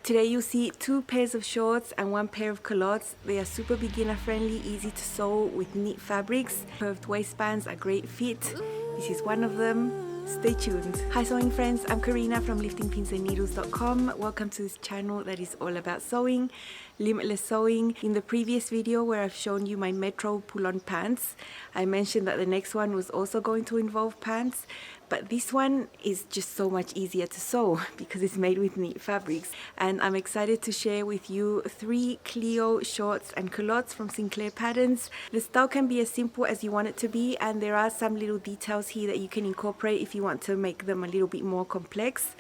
Today you'll see 2 pairs of shorts and 1 pair of culottes. They are super beginner friendly, easy to sew with neat fabrics. Curved waistbands are great fit. This is one of them. Stay tuned. Hi sewing friends, I'm Karina from liftingpinsandneedles.com. Welcome to this channel that is all about sewing, limitless sewing. In the previous video where I've shown you my Metro pull-on pants, I mentioned that the next one was also going to involve pants, but this one is just so much easier to sew because it's made with neat fabrics. And I'm excited to share with you 3 Cleo shorts and culottes from Sinclair Patterns. The style can be as simple as you want it to be, and there are some little details here that you can incorporate if you want to make them a little bit more complex.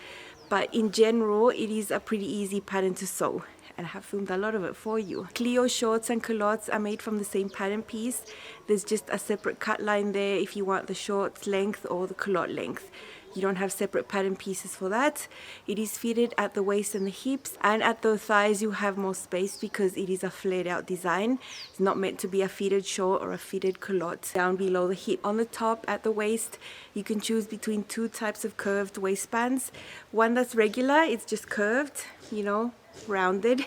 But in general, it is a pretty easy pattern to sew, and I have filmed a lot of it for you. Cleo shorts and culottes are made from the same pattern piece. There's just a separate cut line there if you want the shorts length or the culotte length. You don't have separate pattern pieces for that. It is fitted at the waist and the hips, and at the thighs you have more space because it is a flared out design. It's not meant to be a fitted short or a fitted culotte. Down below the hip on the top at the waist, you can choose between 2 types of curved waistbands. One that's regular, it's just curved, you know, rounded,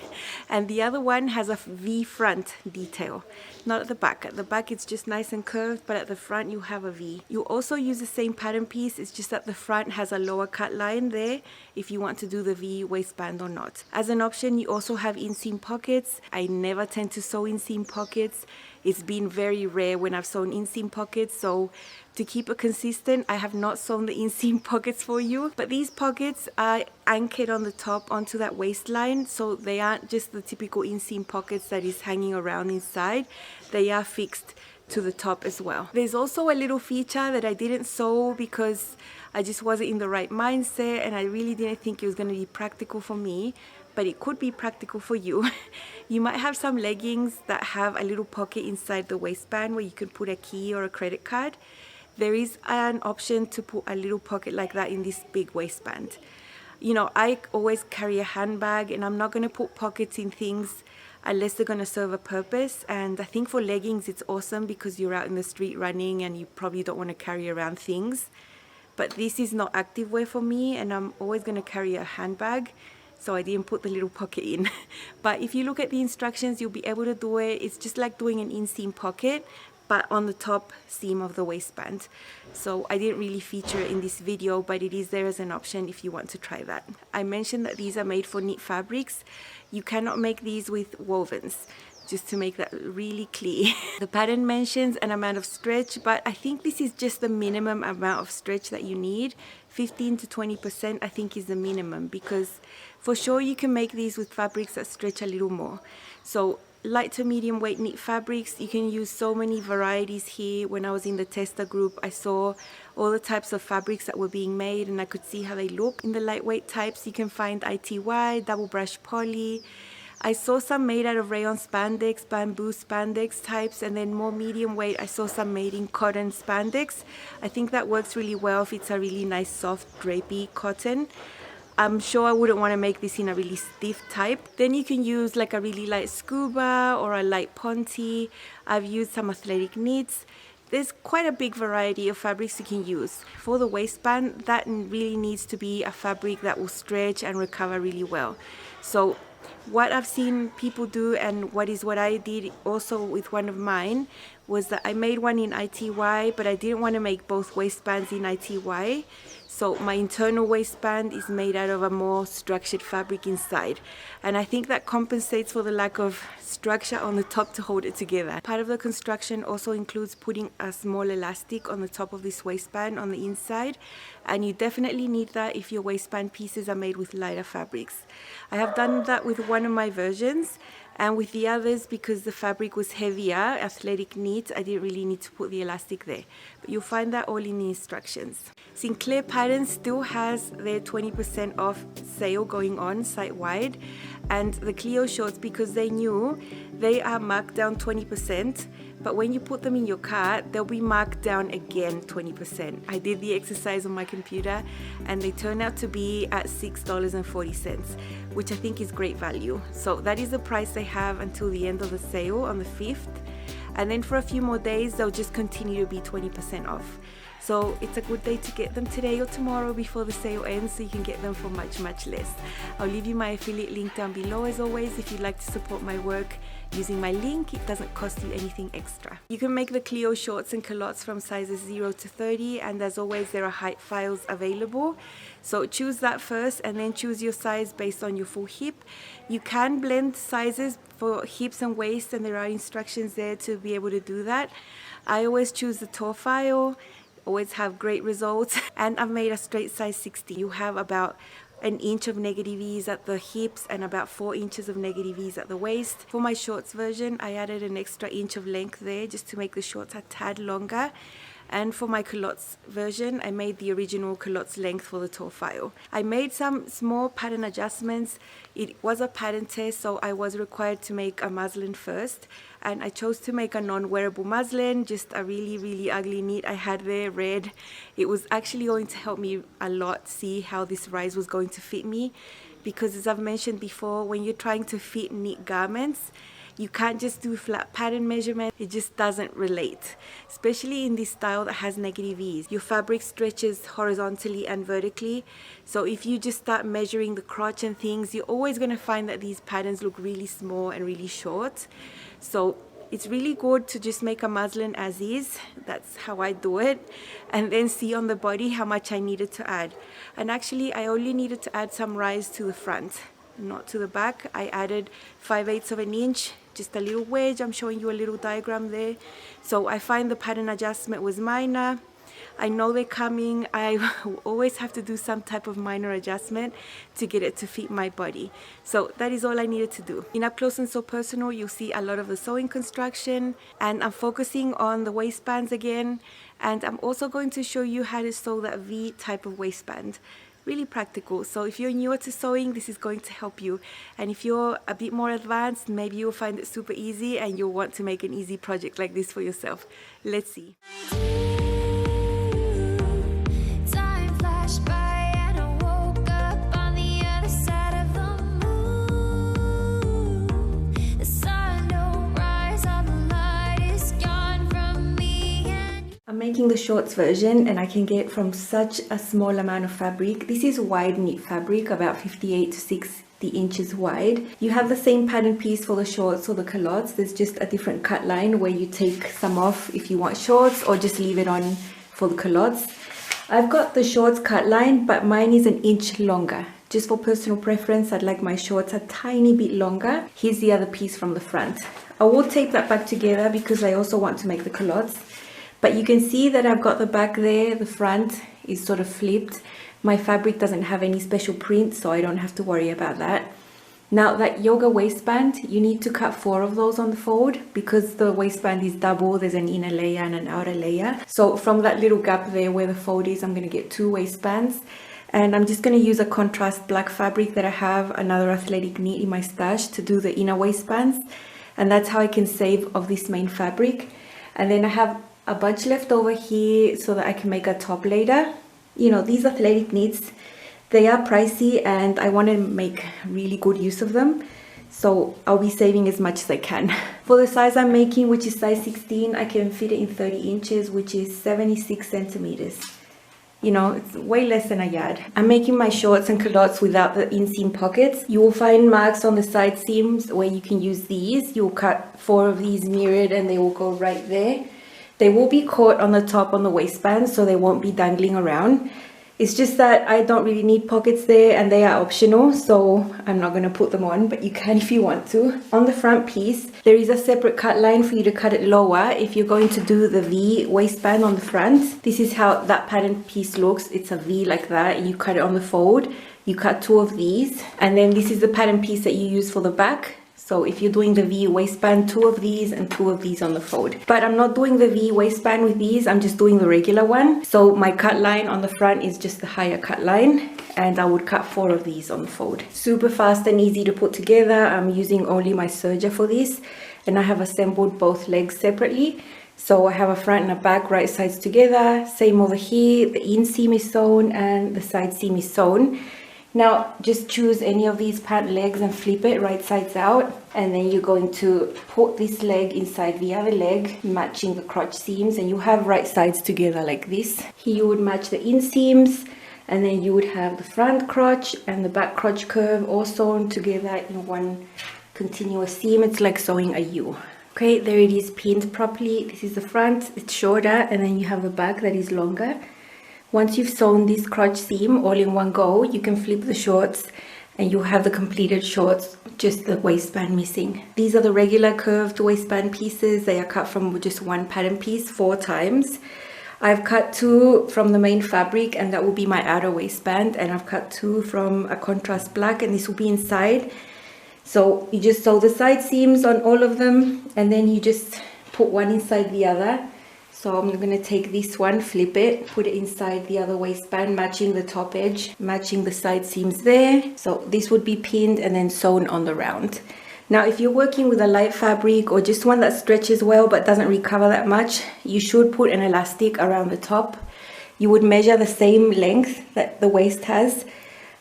and the other one has a V front detail, not at the back. At the back it's just nice and curved, but at the front you have a V. You also use the same pattern piece, it's just that the front has a lower cut line there if you want to do the V waistband or not. As an option, you also have inseam pockets. I never tend to sew inseam pockets. It's been very rare when I've sewn inseam pockets, so to keep it consistent, I have not sewn the inseam pockets for you. But these pockets are anchored on the top onto that waistline, so they aren't just the typical inseam pockets that is hanging around inside. They are fixed to the top as well. There's also a little feature that I didn't sew because I just wasn't in the right mindset, and I really didn't think it was going to be practical for me, but it could be practical for you. You might have some leggings that have a little pocket inside the waistband where you can put a key or a credit card. There is an option to put a little pocket like that in this big waistband. You know, I always carry a handbag, and I'm not going to put pockets in things unless they're going to serve a purpose. And I think for leggings it's awesome because you're out in the street running and you probably don't want to carry around things. But this is not activewear for me, and I'm always going to carry a handbag, so I didn't put the little pocket in. But if you look at the instructions, you'll be able to do it. It's just like doing an inseam pocket, but on the top seam of the waistband. So I didn't really feature it in this video, but it is there as an option if you want to try that. I mentioned that these are made for neat fabrics. You cannot make these with wovens, just to make that really clear. The pattern mentions an amount of stretch, but I think this is just the minimum amount of stretch that you need. 15 to 20% I think is the minimum, because for sure you can make these with fabrics that stretch a little more. So light to medium weight knit fabrics, you can use so many varieties here. When I was in the tester group, I saw all the types of fabrics that were being made, and I could see how they look. In the lightweight types, you can find ITY, double brush poly. I saw some made out of rayon spandex, bamboo spandex types, and then more medium weight, I saw some made in cotton spandex. I think that works really well if it's a really nice soft drapey cotton. I'm sure I wouldn't want to make this in a really stiff type. Then you can use like a really light scuba or a light ponte. I've used some athletic knits. There's quite a big variety of fabrics you can use. For the waistband, that really needs to be a fabric that will stretch and recover really well. So what I've seen people do, and what I did also with one of mine, was that I made one in ITY, but I didn't want to make both waistbands in ITY. So my internal waistband is made out of a more structured fabric inside. And I think that compensates for the lack of structure on the top to hold it together. Part of the construction also includes putting a small elastic on the top of this waistband on the inside. And you definitely need that if your waistband pieces are made with lighter fabrics. I have done that with one of my versions, and with the others, because the fabric was heavier, athletic knit, I didn't really need to put the elastic there. But you'll find that all in the instructions. Sinclair Patterns still has their 20% off sale going on site-wide, and the Cleo shorts, because they knew, they are marked down 20%, but when you put them in your cart, they'll be marked down again 20%. I did the exercise on my computer, and they turned out to be at $6.40, which I think is great value. So that is the price they have until the end of the sale on the 5th. And then for a few more days, they'll just continue to be 20% off. So it's a good day to get them today or tomorrow before the sale ends, so you can get them for much less. I'll leave you my affiliate link down below as always if you'd like to support my work. Using my link, it doesn't cost you anything extra. You can make the Cleo shorts and culottes from sizes 0 to 30, and as always there are height files available. So choose that first and then choose your size based on your full hip. You can blend sizes for hips and waist, and there are instructions there to be able to do that. I always choose the tall file, always have great results, and I've made a straight size 60. You have about an inch of negative ease at the hips and about 4 inches of negative ease at the waist. For my shorts version, I added an extra inch of length there just to make the shorts a tad longer. And for my culottes version, I made the original culottes length for the tall file. I made some small pattern adjustments. It was a pattern test, so I was required to make a muslin first. And I chose to make a non-wearable muslin, just a really ugly knit I had there, red. It was actually going to help me a lot see how this rise was going to fit me. Because as I've mentioned before, when you're trying to fit knit garments, you can't just do flat pattern measurement. It just doesn't relate, especially in this style that has negative ease. Your fabric stretches horizontally and vertically, so if you just start measuring the crotch and things, you're always going to find that these patterns look really small and really short. So it's really good to just make a muslin as is. That's how I do it, and then see on the body how much I needed to add. And actually I only needed to add some rise to the front, not to the back. I added 5/8 of an inch, just a little wedge. I'm showing you a little diagram there. So I find the pattern adjustment was minor. I know they're coming. I always have to do some type of minor adjustment to get it to fit my body. So that is all I needed to do. In Up Close and So Personal, you'll see a lot of the sewing construction, and I'm focusing on the waistbands again. And I'm also going to show you how to sew that V type of waistband. Really practical. So if you're newer to sewing, this is going to help you. And if you're a bit more advanced, maybe you'll find it super easy and you'll want to make an easy project like this for yourself. Let's see. I'm making the shorts version, and I can get from such a small amount of fabric. This is wide knit fabric, about 58 to 60 inches wide. You have the same pattern piece for the shorts or the culottes. There's just a different cut line where you take some off if you want shorts, or just leave it on for the culottes. I've got the shorts cut line, but mine is an inch longer. Just for personal preference, I'd like my shorts a tiny bit longer. Here's the other piece from the front. I will tape that back together because I also want to make the culottes. But you can see that I've got the back there, the front is sort of flipped. My fabric doesn't have any special print, so I don't have to worry about that. Now that yoga waistband, you need to cut 4 of those on the fold because the waistband is double. There's an inner layer and an outer layer. So from that little gap there where the fold is, I'm going to get 2 waistbands. And I'm just going to use a contrast black fabric that I have, another athletic knit in my stash, to do the inner waistbands. And that's how I can save of this main fabric. And then I have a bunch left over here so that I can make a top later. You know, these athletic knits, they are pricey and I want to make really good use of them. So I'll be saving as much as I can. For the size I'm making, which is size 16, I can fit it in 30 inches, which is 76 centimeters. You know, it's way less than a yard. I'm making my shorts and culottes without the inseam pockets. You will find marks on the side seams where you can use these. You'll cut 4 of these mirrored and they will go right there. They will be caught on the top on the waistband, so they won't be dangling around. It's just that I don't really need pockets there and they are optional, so I'm not going to put them on, but you can if you want to. On the front piece, there is a separate cut line for you to cut it lower if you're going to do the V waistband on the front. This is how that pattern piece looks. It's a V like that, and you cut it on the fold. You cut 2 of these, and then this is the pattern piece that you use for the back. So if you're doing the V waistband, 2 of these and 2 of these on the fold. But I'm not doing the V waistband with these, I'm just doing the regular one. So my cut line on the front is just the higher cut line, and I would cut 4 of these on the fold. Super fast and easy to put together. I'm using only my serger for this, and I have assembled both legs separately. So I have a front and a back, right sides together. Same over here, the inseam is sewn and the side seam is sewn. Now just choose any of these pant legs and flip it right sides out, and then you're going to put this leg inside the other leg, matching the crotch seams, and you have right sides together like this. Here you would match the inseams, and then you would have the front crotch and the back crotch curve all sewn together in one continuous seam. It's like sewing a U. Okay, there it is, pinned properly. This is the front, it's shorter, and then you have the back that is longer. Once you've sewn this crotch seam all in one go, you can flip the shorts and you have the completed shorts, just the waistband missing. These are the regular curved waistband pieces. They are cut from just one pattern piece 4 times. I've cut 2 from the main fabric, and that will be my outer waistband, and I've cut 2 from a contrast black, and this will be inside. So you just sew the side seams on all of them, and then you just put one inside the other. So I'm going to take this one, flip it, put it inside the other waistband, matching the top edge, matching the side seams there. So this would be pinned and then sewn on the round. Now, if you're working with a light fabric or just one that stretches well but doesn't recover that much, you should put an elastic around the top. You would measure the same length that the waist has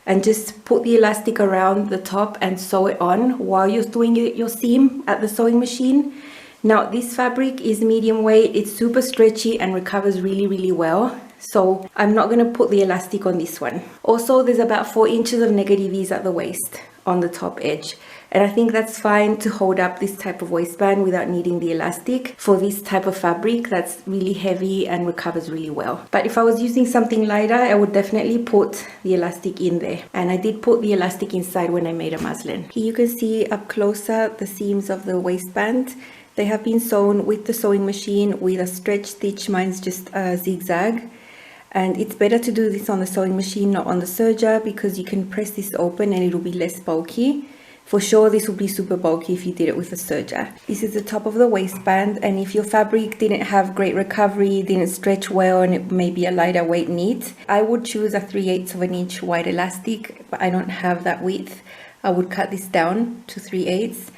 and just put the elastic around the top and sew it on while you're doing your seam at the sewing machine. Now, this fabric is medium weight, it's super stretchy and recovers really, really well. So I'm not going to put the elastic on this one. Also, there's about 4 inches of negative ease at the waist on the top edge. And I think that's fine to hold up this type of waistband without needing the elastic for this type of fabric that's really heavy and recovers really well. But if I was using something lighter, I would definitely put the elastic in there. And I did put the elastic inside when I made a muslin. Here you can see up closer the seams of the waistband. They have been sewn with the sewing machine with a stretch stitch. Mine's just a zigzag. And it's better to do this on the sewing machine, not on the serger, because you can press this open and it'll be less bulky. For sure, this will be super bulky if you did it with a serger. This is the top of the waistband, and if your fabric didn't have great recovery, didn't stretch well, and it may be a lighter weight knit, I would choose a 3/8 of an inch wide elastic, but I don't have that width. I would cut this down to 3/8.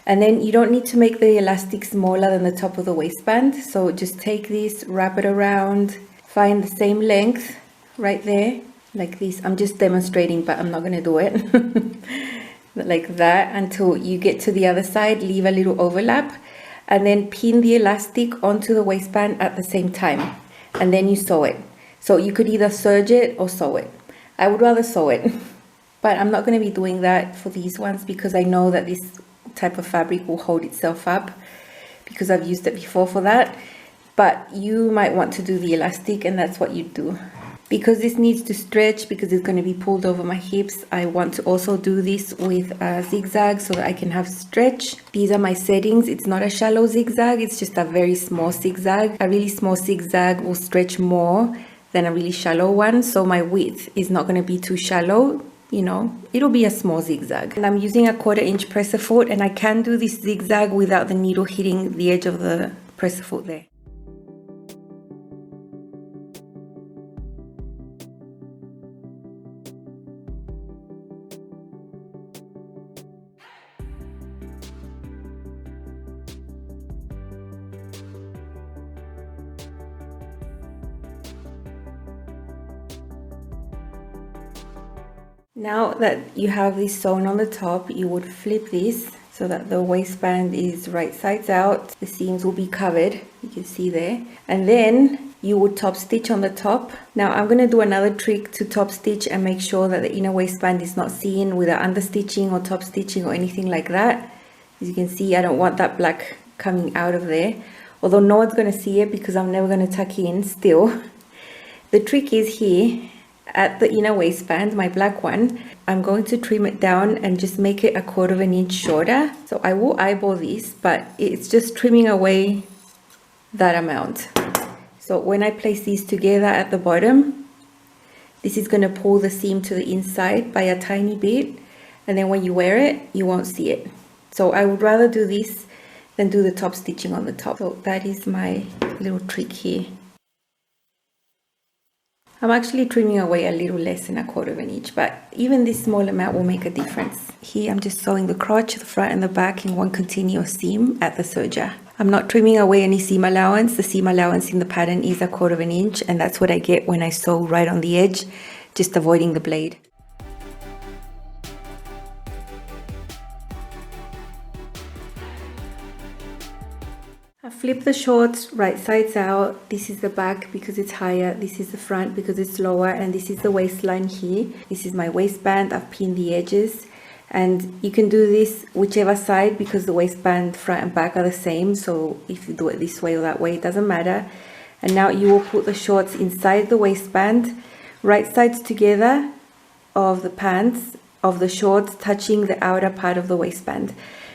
And then you don't need to make the elastic smaller than the top of the waistband. So just take this, wrap it around, find the same length right there, like this. I'm just demonstrating, but I'm not going to do it. Like that until you get to the other side, leave a little overlap, and then pin the elastic onto the waistband at the same time. And then you sew it. So you could either serge it or sew it. I would rather sew it, but I'm not going to be doing that for these ones because I know that this type of fabric will hold itself up because I've used it before for that. But you might want to do the elastic, and that's what you do. Because this needs to stretch, because it's going to be pulled over my hips, I want to also do this with a zigzag so that I can have stretch. These are my settings. It's not a shallow zigzag, it's just a very small zigzag. A really small zigzag will stretch more than a really shallow one, so my width is not going to be too shallow. You know, it'll be a small zigzag. And I'm using a 1/4 inch presser foot, and I can do this zigzag without the needle hitting the edge of the presser foot there. Now that you have this sewn on the top, you would flip this so that the waistband is right sides out. The seams will be covered, you can see there. And then you would top stitch on the top. Now I'm going to do another trick to top stitch and make sure that the inner waistband is not seen without understitching or top stitching or anything like that. As you can see, I don't want that black coming out of there. Although no one's going to see it because I'm never going to tuck in still. The trick is here. At the inner waistband, my black one, I'm going to trim it down and just make it a 1/4 inch shorter. So I will eyeball this, but it's just trimming away that amount. So when I place these together at the bottom, this is going to pull the seam to the inside by a tiny bit, and then when you wear it, you won't see it. So I would rather do this than do the top stitching on the top. So that is my little trick here. I'm actually trimming away a little less than a 1/4 inch, but even this small amount will make a difference. Here I'm just sewing the crotch, the front and the back in one continuous seam at the serger. I'm not trimming away any seam allowance. The seam allowance in the pattern is a 1/4 inch, and that's what I get when I sew right on the edge, just avoiding the blade. I flip the shorts right sides out. This is the back because it's higher, this is the front because it's lower, and this is the waistline here. This is my waistband. I've pinned the edges, and you can do this whichever side because the waistband front and back are the same, so if you do it this way or that way, it doesn't matter. And now you will put the shorts inside the waistband, right sides together of the pants, of the shorts, touching the outer part of the waistband.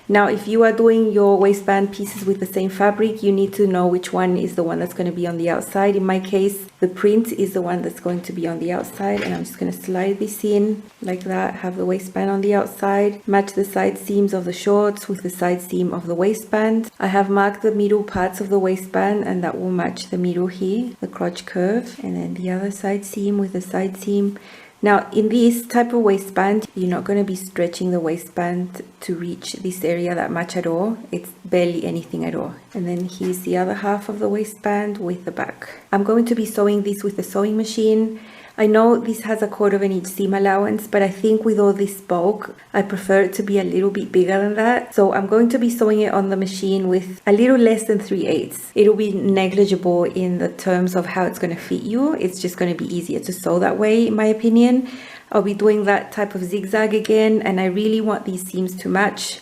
Now, if you are doing your waistband pieces with the same fabric, you need to know which one is the one that's going to be on the outside. In my case, the print is the one that's going to be on the outside, and I'm just going to slide this in like that, have the waistband on the outside, match the side seams of the shorts with the side seam of the waistband. I have marked the middle parts of the waistband, and that will match the middle here, the crotch curve, and then the other side seam with the side seam. Now, in this type of waistband, you're not going to be stretching the waistband to reach this area that much at all. It's barely anything at all. And then here's the other half of the waistband with the back. I'm going to be sewing this with a sewing machine. I know this has a 1/4 inch seam allowance, but I think with all this bulk, I prefer it to be a little bit bigger than that. So I'm going to be sewing it on the machine with a little less than 3/8. It'll be negligible in the terms of how it's going to fit you. It's just going to be easier to sew that way, in my opinion. I'll be doing that type of zigzag again, and I really want these seams to match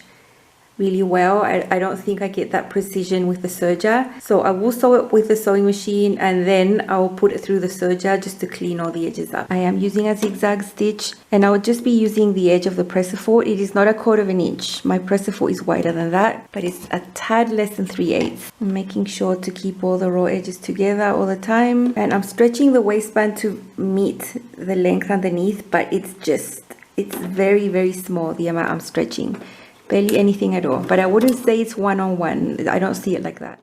really well. I don't think I get that precision with the serger, so I will sew it with the sewing machine, and then I will put it through the serger just to clean all the edges up. I am using a zigzag stitch, and I will just be using the edge of the presser foot. It is not a 1/4 inch. My presser foot is wider than that, but it's a tad less than 3/8. I'm making sure to keep all the raw edges together all the time, and I'm stretching the waistband to meet the length underneath, but it's very, very small, the amount I'm stretching. Barely anything at all, but I wouldn't say it's one-on-one. I don't see it like that.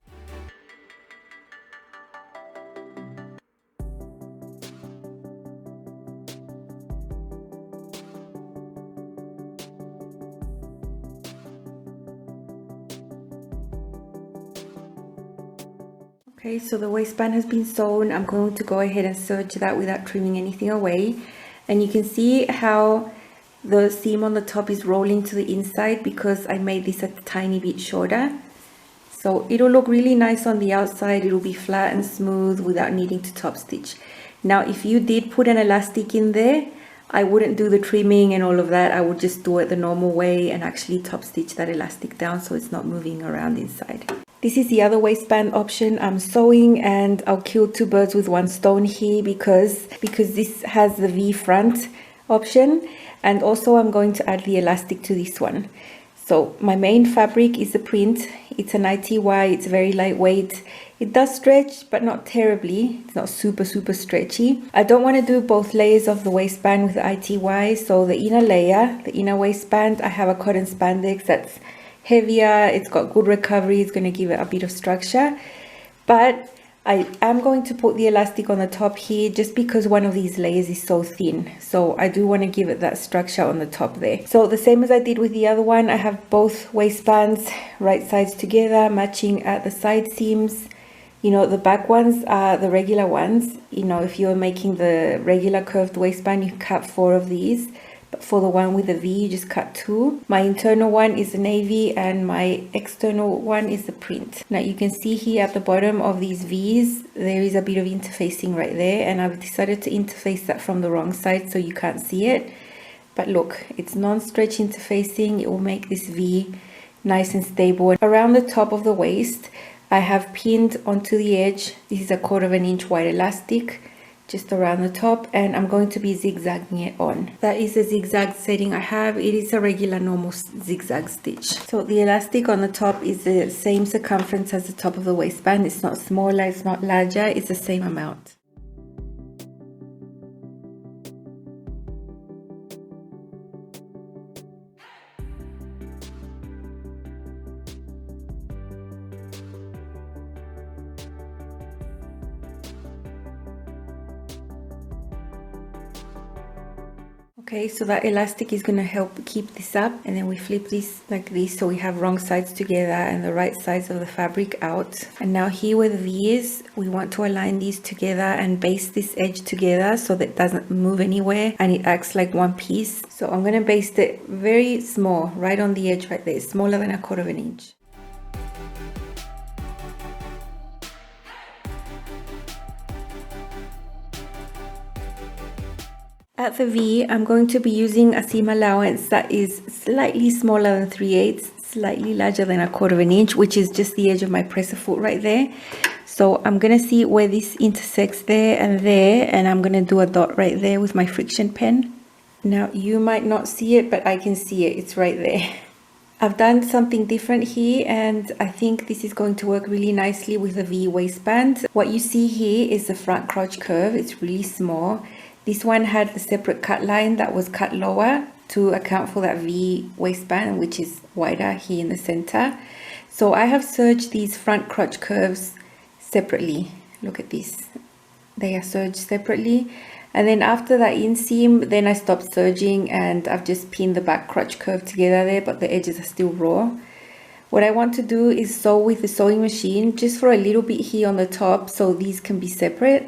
Okay, so the waistband has been sewn. I'm going to go ahead and serge that without trimming anything away, and you can see how the seam on the top is rolling to the inside because I made this a tiny bit shorter. So it'll look really nice on the outside. It'll be flat and smooth without needing to top stitch. Now, if you did put an elastic in there, I wouldn't do the trimming and all of that. I would just do it the normal way and actually top stitch that elastic down so it's not moving around inside. This is the other waistband option I'm sewing, and I'll kill 2 birds with 1 stone here because this has the V front option. And also I'm going to add the elastic to this one. So my main fabric is the print. It's an ITY, it's very lightweight. It does stretch, but not terribly. It's not super stretchy. I don't want to do both layers of the waistband with the ITY. So the inner layer, the inner waistband, I have a cotton spandex that's heavier. It's got good recovery. It's going to give it a bit of structure. But I am going to put the elastic on the top here just because one of these layers is so thin. So I do want to give it that structure on the top there. So the same as I did with the other one, I have both waistbands right sides together, matching at the side seams. You know, the back ones are the regular ones. You know, if you're making the regular curved waistband, you cut 4 of these. But for the one with the V, you just cut 2. My internal one is the navy and my external one is the print. Now you can see here at the bottom of these V's, there is a bit of interfacing right there, and I've decided to interface that from the wrong side so you can't see it. But look, it's non-stretch interfacing. It will make this V nice and stable. Around the top of the waist, I have pinned onto the edge. This is a 1/4 inch white elastic just around the top, and I'm going to be zigzagging it on. That is the zigzag setting I have. It is a regular normal zigzag stitch. So the elastic on the top is the same circumference as the top of the waistband. It's not smaller, it's not larger, it's the same amount. Okay, so that elastic is going to help keep this up, and then we flip this like this so we have wrong sides together and the right sides of the fabric out. And now here where the V is, we want to align these together and baste this edge together so that it doesn't move anywhere and it acts like one piece. So I'm going to baste it very small, right on the edge right there, smaller than a 1/4 inch. at the V, I'm going to be using a seam allowance that is slightly smaller than 3/8, slightly larger than 1/4 inch, which is just the edge of my presser foot right there. So I'm going to see where this intersects there, and I'm going to do a dot right there with my friction pen. Now you might not see it, but I can see it. It's right there. I've done something different here, and I think this is going to work really nicely with the V waistband. What you see here is the front crotch curve. It's really small. This one had the separate cut line that was cut lower to account for that V waistband, which is wider here in the center. So I have serged these front crotch curves separately. Look at this. They are serged separately. And then after that inseam, then I stopped serging and I've just pinned the back crotch curve together there, but the edges are still raw. What I want to do is sew with the sewing machine just for a little bit here on the top so these can be separate.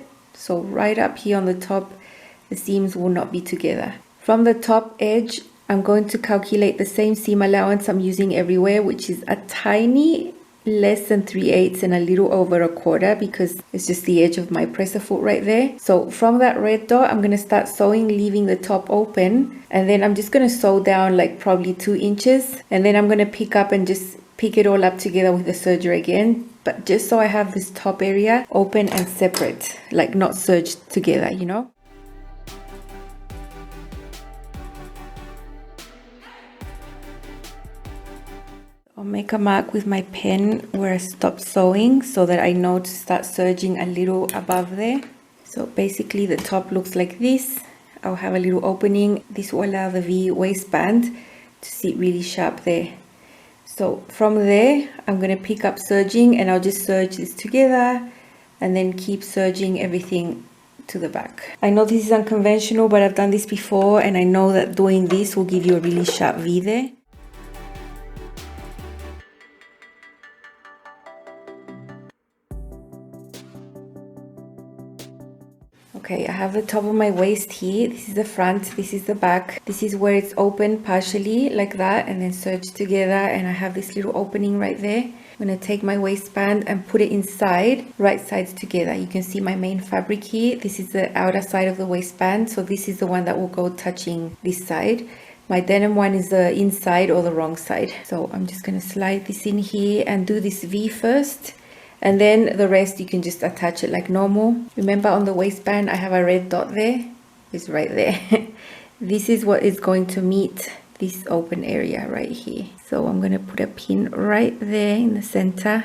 So right up here on the top, the seams will not be together. From the top edge, I'm going to calculate the same seam allowance I'm using everywhere, which is a tiny less than 3/8 and a little over 1/4 because it's just the edge of my presser foot right there. So from that red dot, I'm going to start sewing, leaving the top open, and then I'm just going to sew down like probably 2 inches, and then I'm going to pick up and just pick it all up together with the serger again, but just so I have this top area open and separate, like not serged together, you know. I'll make a mark with my pen where I stopped sewing so that I know to start serging a little above there. So basically the top looks like this. I'll have a little opening. This will allow the V waistband to sit really sharp there. So from there, I'm going to pick up serging and I'll just serge this together and then keep serging everything to the back. I know this is unconventional, but I've done this before and I know that doing this will give you a really sharp V there. Okay, I have the top of my waist here. This is the front, this is the back. This is where it's open partially like that and then serged together, and I have this little opening right there. I'm going to take my waistband and put it inside, right sides together. You can see my main fabric here. This is the outer side of the waistband, so this is the one that will go touching this side. My denim one is the inside or the wrong side. So I'm just going to slide this in here and do this V first. And then the rest you can just attach it like normal. Remember on the waistband I have a red dot there. It's right there. This is what is going to meet this open area right here. So I'm going to put a pin right there in the center.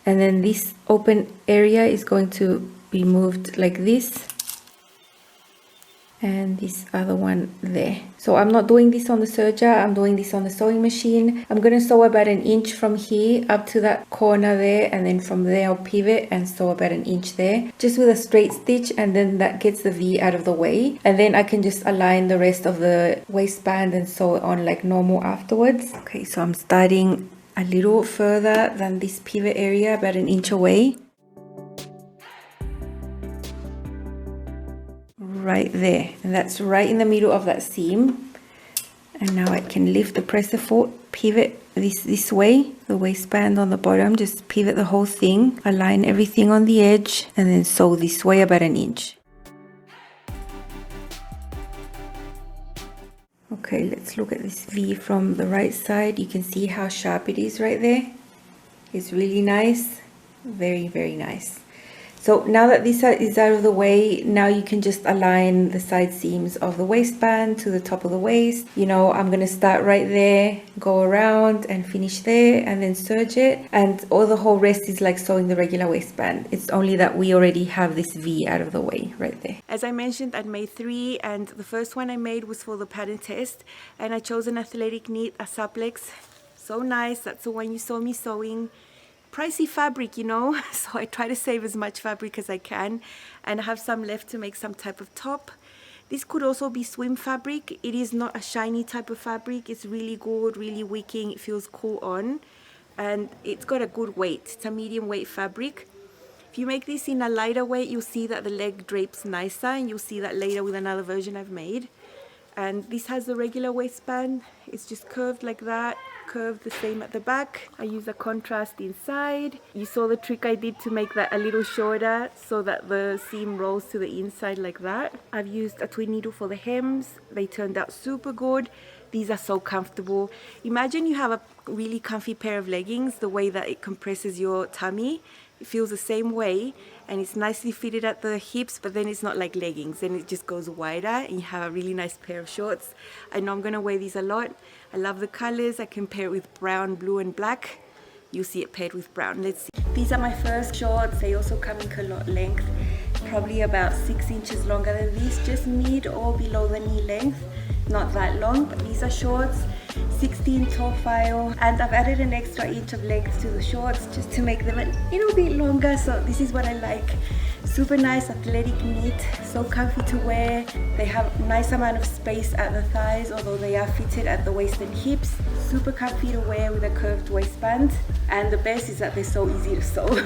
And then this open area is going to be moved like this. And this other one there. So I'm not doing this on the serger, I'm doing this on the sewing machine. I'm going to sew about 1 inch from here up to that corner there, and then from there I'll pivot and sew about 1 inch there, just with a straight stitch, and then that gets the V out of the way, and then I can just align the rest of the waistband and sew it on like normal afterwards. Okay, so I'm starting a little further than this pivot area, about 1 inch away. Right there, and that's right in the middle of that seam. And now I can lift the presser foot, pivot this way, the waistband on the bottom, just pivot the whole thing, align everything on the edge, and then sew this way about 1 inch. Okay, let's look at this V from the right side. You can see how sharp it is right there. It's really nice, very, very nice. So now that this is out of the way, now you can just align the side seams of the waistband to the top of the waist. You know, I'm going to start right there, go around and finish there, and then serge it. And all the whole rest is like sewing the regular waistband. It's only that we already have this V out of the way right there. As I mentioned, I'd made 3, and the first one I made was for the pattern test. And I chose an athletic knit, a Suplex. So nice. That's the one you saw me sewing. Pricey fabric, you know, so I try to save as much fabric as I can, and I have some left to make some type of top. This could also be swim fabric. It is not a shiny type of fabric. It's really good, really wicking. It feels cool on, and it's got a good weight. It's a medium weight fabric. If you make this in a lighter weight, you'll see that the leg drapes nicer, and you'll see that later with another version I've made. And this has the regular waistband. It's just curved like that. curved the same at the back. I use a contrast inside. You saw the trick I did to make that a little shorter so that the seam rolls to the inside like that. I've used a twin needle for the hems. They turned out super good. These are so comfortable. Imagine you have a really comfy pair of leggings, the way that it compresses your tummy. It feels the same way, and it's nicely fitted at the hips, but then it's not like leggings, then it just goes wider and you have a really nice pair of shorts. I know I'm gonna wear these a lot. I love the colors. I can pair it with brown, blue and black. You'll see it paired with brown. Let's see. These are my first shorts. They also come in culotte length, probably about 6 inches longer than these, just mid or below the knee length. Not that long, but these are shorts, 16 toe file, and I've added an extra inch of length to the shorts just to make them a little bit longer. So this is what I like. Super nice, athletic knit, so comfy to wear. They have a nice amount of space at the thighs, although they are fitted at the waist and hips. Super comfy to wear with a curved waistband, and the best is that they're so easy to sew.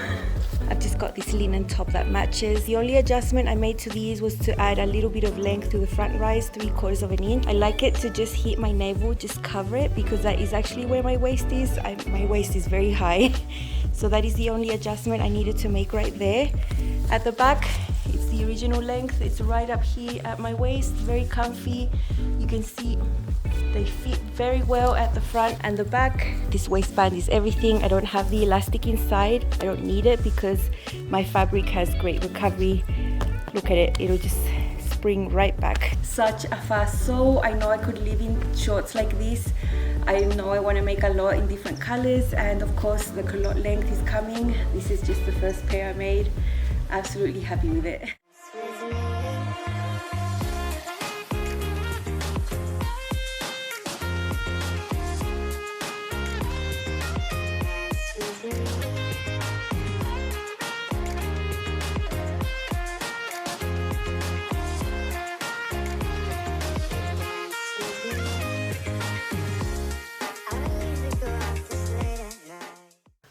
I've just got this linen top that matches. The only adjustment I made to these was to add a little bit of length to the front rise, 3/4 of an inch. I like it to just hit my navel, just cover it, because that is actually where my waist is. My waist is very high. So that is the only adjustment I needed to make right there. At the back, it's the original length. It's right up here at my waist, very comfy. You can see they fit very well at the front and the back. This waistband is everything. I don't have the elastic inside. I don't need it because my fabric has great recovery. Look at it, it'll just spring right back. Such a fast sew. I know I could live in shorts like this. I know I want to make a lot in different colors, and of course the culotte length is coming. This is just the first pair I made. Absolutely happy with it.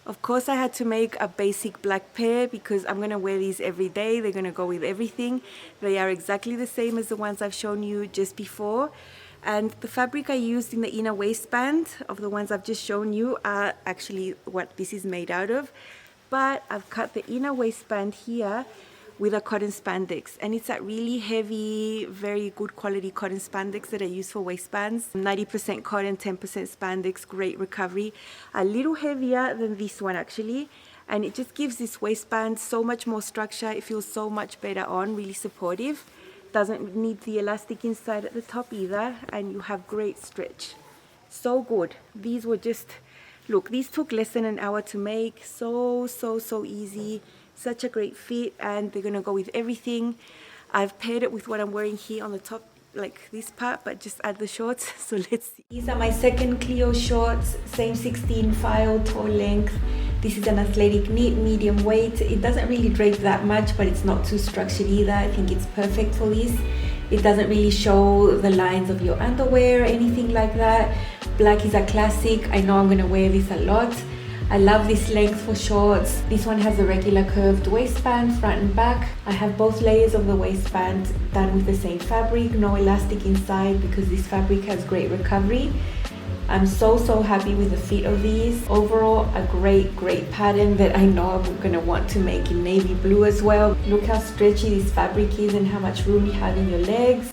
Of course I had to make a basic black pair because I'm gonna wear these every day. They're gonna go with everything. They are exactly the same as the ones I've shown you just before. And the fabric I used in the inner waistband of the ones I've just shown you are actually what this is made out of. But I've cut the inner waistband here with a cotton spandex, and it's that really heavy, very good quality cotton spandex that I use for waistbands. 90% cotton, 10% spandex, great recovery. A little heavier than this one actually, and it just gives this waistband so much more structure. It feels so much better on, really supportive. Doesn't need the elastic inside at the top either, and you have great stretch. So good. These were just, look, these took less than an hour to make. So easy. Such a great fit, and they're gonna go with everything. I've paired it with what I'm wearing here on the top, like this part, but just add the shorts. So let's see. These are my second Cleo shorts, same 16 file, toe length. This is an athletic knit, medium weight. It doesn't really drape that much, but it's not too structured either. I think it's perfect for this. It doesn't really show the lines of your underwear or anything like that. Black is a classic. I know I'm gonna wear this a lot. I love this length for shorts. This one has a regular curved waistband, front and back. I have both layers of the waistband done with the same fabric, no elastic inside because this fabric has great recovery. I'm so happy with the fit of these. Overall, a great pattern that I know I'm gonna want to make in navy blue as well. Look how stretchy this fabric is and how much room you have in your legs.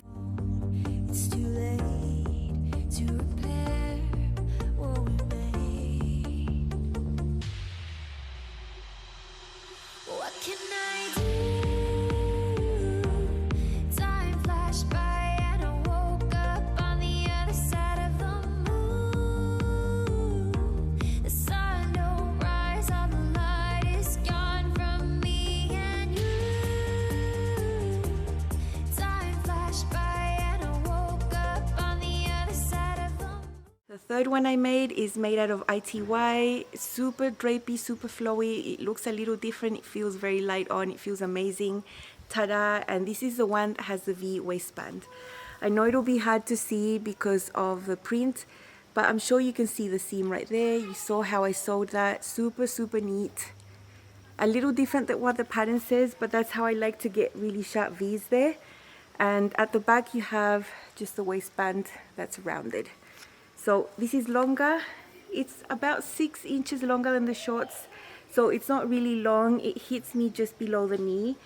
The third one I made is made out of ITY, super drapey, super flowy. It looks a little different. It feels very light on. It feels amazing. Ta-da! And this is the one that has the V waistband. I know it'll be hard to see because of the print, but I'm sure you can see the seam right there. You saw how I sewed that. Super neat. A little different than what the pattern says, but that's how I like to get really sharp V's there. And at the back you have just the waistband that's rounded. So this is longer. It's about 6 inches longer than the shorts, so it's not really long. It hits me just below the knee.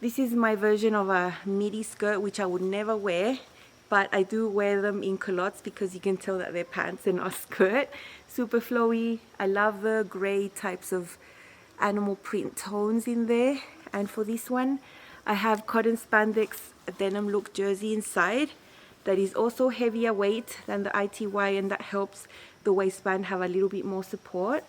This is my version of a midi skirt, which I would never wear, but I do wear them in culottes because you can tell that they're pants and not a skirt. Super flowy. I love the grey types of animal print tones in there. And for this one, I have cotton spandex denim look jersey inside that is also heavier weight than the ITY, and that helps the waistband have a little bit more support.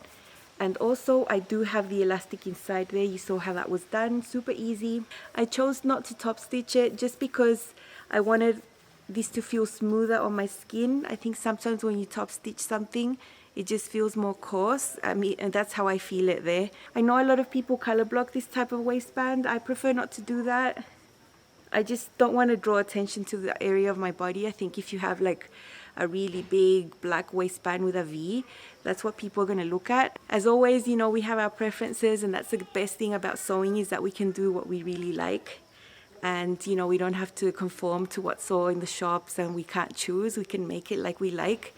And also I do have the elastic inside there. You saw how that was done, super easy. I chose not to top stitch it just because I wanted this to feel smoother on my skin. I think sometimes when you top stitch something, it just feels more coarse. I mean, and that's how I feel it there. I know a lot of people color block this type of waistband. I prefer not to do that. I just don't want to draw attention to the area of my body. I think if you have like a really big black waistband with a V, that's what people are going to look at. As always, you know, we have our preferences, and that's the best thing about sewing, is that we can do what we really like. And you know, we don't have to conform to what's sold in the shops, and we can't choose. We can make it like we like.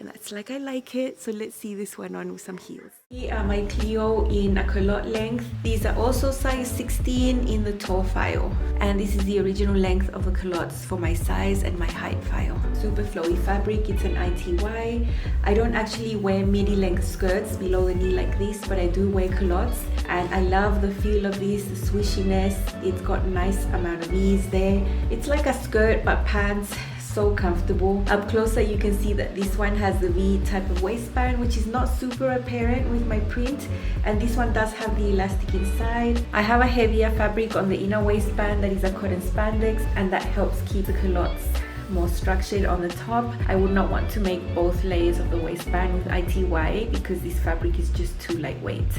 And that's like I like it. So let's see this one on with some heels. Here are my Cleo in a culotte length. These are also size 16 in the toe file. And this is the original length of the culottes for my size and my height file. Super flowy fabric, it's an ITY. I don't actually wear midi length skirts below the knee like this, but I do wear culottes. And I love the feel of this, the swishiness. It's got a nice amount of ease there. It's like a skirt but pants. So comfortable. Up closer you can see that this one has the V type of waistband, which is not super apparent with my print, and this one does have the elastic inside. I have a heavier fabric on the inner waistband that is a cotton spandex, and that helps keep the culottes more structured on the top. I would not want to make both layers of the waistband with ITY because this fabric is just too lightweight.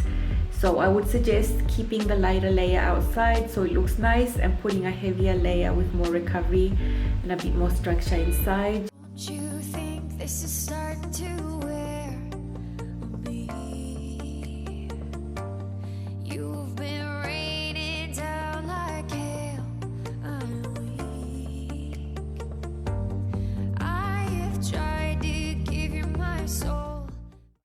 So I would suggest keeping the lighter layer outside so it looks nice, and putting a heavier layer with more recovery and a bit more structure inside. Don't you think this is starting to wear on me? You've been raining down like hail. I'm weak. I have tried to give you my soul.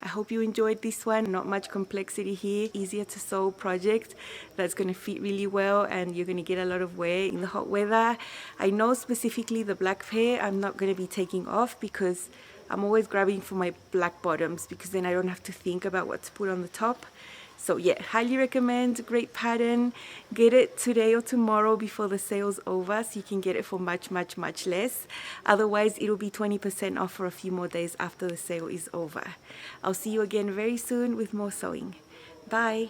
I hope you enjoyed this one. Not much complexity here. Easier to sew project that's going to fit really well, and you're going to get a lot of wear in the hot weather. I know specifically the black pair I'm not going to be taking off because I'm always grabbing for my black bottoms, because then I don't have to think about what to put on the top. So yeah, highly recommend. Great pattern. Get it today or tomorrow before the sale's over, so you can get it for much less. Otherwise, it'll be 20% off for a few more days after the sale is over. I'll see you again very soon with more sewing. Bye.